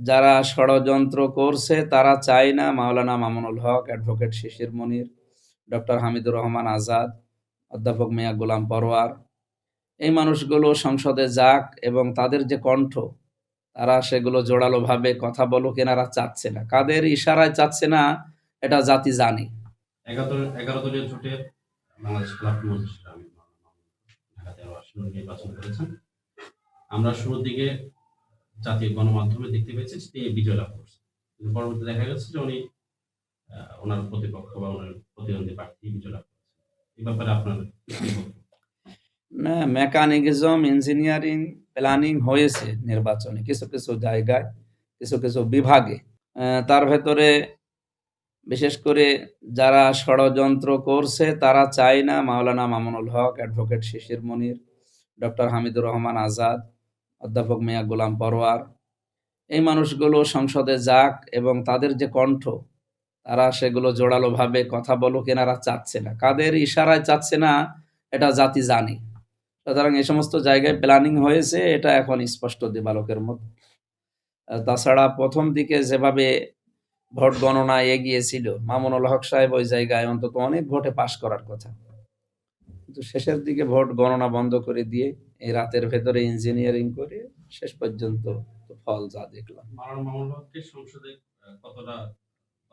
যারা ষড়যন্ত্র করছে তারা চায় না মাওলানা মামুনুল হক, অ্যাডভোকেট শিশির মনির, ডক্টর হামিদুর রহমান আজাদ, অধ্যাপক মিয়া গোলাম পরোয়ার এই মানুষগুলো সংসদে যাক এবং তাদের যে কণ্ঠ তারা সেগুলো জোরালোভাবে কথা বলুক, এনারা চাচ্ছে না। কাদের ইশারায় চাচ্ছে না এটা জাতি জানে। 11 দলীয় জোটের বাংলাদেশ ক্লাব মজলিসের আমির ঢাকা 13 আসন নির্বাচন করেছেন। আমরা শুরুর দিকে জাতীয় গণমাধ্যমে দেখতে পেয়েছি যে তিনি বিজয় লাভ করছেন, কিন্তু পরবর্তীতে দেখা গেছে যে উনি ওনার প্রতিপক্ষ বা ওনার প্রতিদ্বন্দ্বী প্রার্থী বিজয় লাভ করেছেন। এই ব্যাপারে আপনার কি বক্তব্য? না, মেকানিজম, ইঞ্জিনিয়ারিং, প্ল্যানিং হয়েছে নির্বাচনে কিছু কিছু জায়গায়, কিছু কিছু বিভাগে। তার ভেতরে বিশেষ করে যারা ষড়যন্ত্র করছে তারা চায় না মাওলানা মামুনুল হক, অ্যাডভোকেট শিশির মনির, ডক্টর হামিদুর রহমান আজাদ, অধ্যাপক মিয়া গোলাম পরোয়ার এই মানুষগুলো সংসদে যাক এবং তাদের যে কণ্ঠ তারা সেগুলো জোরালোভাবে কথা বলুক, এনারা চাচ্ছে না। কাদের ইশারায় চাচ্ছে না এটা জাতি জানে। সুতরাং এই সমস্ত জায়গায় প্ল্যানিং হয়েছে, এটা এখন স্পষ্ট দিবালোকের মতো। তাছাড়া প্রথম দিকে যেভাবে ভোট গণনা এগিয়েছিল, মামুনুল হক সাহেব ওই জায়গায় অন্তত অনেক ভোটে পাশ করার কথা, কিন্তু শেষের দিকে ভোট গণনা বন্ধ করে দিয়ে এই রাতের ভেতরে ইঞ্জিনিয়ারিং করে শেষ পর্যন্ত ফল যা দেখলাম। মাওলানা মামুনুল হককে সংসদে কতটা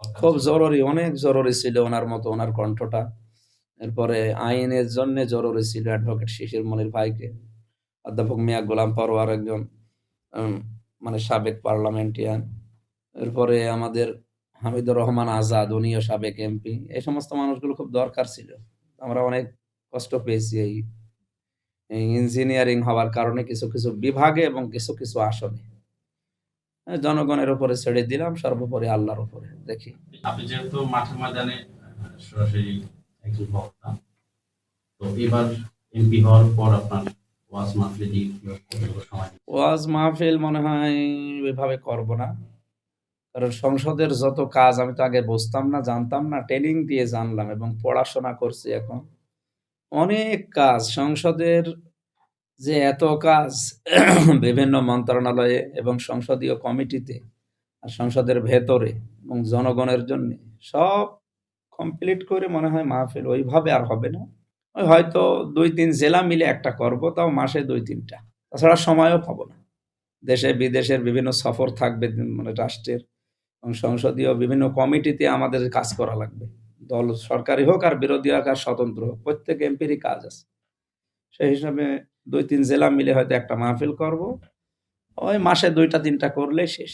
দরকার খুব ছিল? জরুরি, অনেক জরুরি ছিল ওনার মতো, ওনার কণ্ঠটা। এরপরে আইনের জন্য জরুরি ছিল অ্যাডভোকেট শিশির মনির ভাইকে। অধ্যাপক মিয়া গোলাম পরোয়ার একজন উম, মানে সাবেক পার্লামেন্টিয়ান। এরপরে আমাদের হামিদুর রহমান আজাদ, উনিও সাবেক এমপি। এই সমস্ত মানুষগুলো খুব দরকার ছিল। আমরা অনেক কষ্ট পেয়েছি এই ইঞ্জিনিয়ারিং হওয়ার কারণে কিছু কিছু বিভাগে এবং কিছু কিছু আসনে। জনগণের উপরে ছেড়ে দিলাম, সর্বোপরি আল্লাহর উপরে দেখি। আপনি যেহেতু মাঠে ময়দানে সরাসরি একজন বক্তা, তো এবার এমপি হওয়ার পর আপনার ওয়াজ মাহফিলে দিয়ে কতটুকু সময় দিচ্ছেন? ওয়াজ মাহফিল মনে হয় ওইভাবে করব না, কারণ সংসদের যত কাজ আমি তো আগে বুঝতাম না, জানতাম না, ট্রেনিং দিয়ে জানলাম এবং পড়াশোনা করছি এখন। অনেক কাজ সংসদের, যে এত কাজ বিভিন্ন মন্ত্রণালয়ে এবং সংসদীয় কমিটিতে আর সংসদের ভেতরে এবং জনগণের জন্য সব কমপ্লিট করে মনে হয় মাহফিল ওইভাবে আর হবে না। ওই হয়তো 2-3 জেলা মিলে একটা করব, তাও মাসে 2-3টা। তাছাড়া সময়ও পাবো না। দেশে বিদেশের বিভিন্ন সফর থাকবে, মানে রাষ্ট্রের এবং সংসদীয় বিভিন্ন কমিটিতে আমাদের কাজ করা লাগবে। দল সরকারি হোক আর বিরোধী হোক আর স্বতন্ত্র হোক, প্রত্যেক এমপিরই কাজ আছে। সেই হিসাবে 2-3 জেলা মিলে হয়তো একটা মাহফিল করব। ওই মাসে 2টা 3টা করলে শেষ।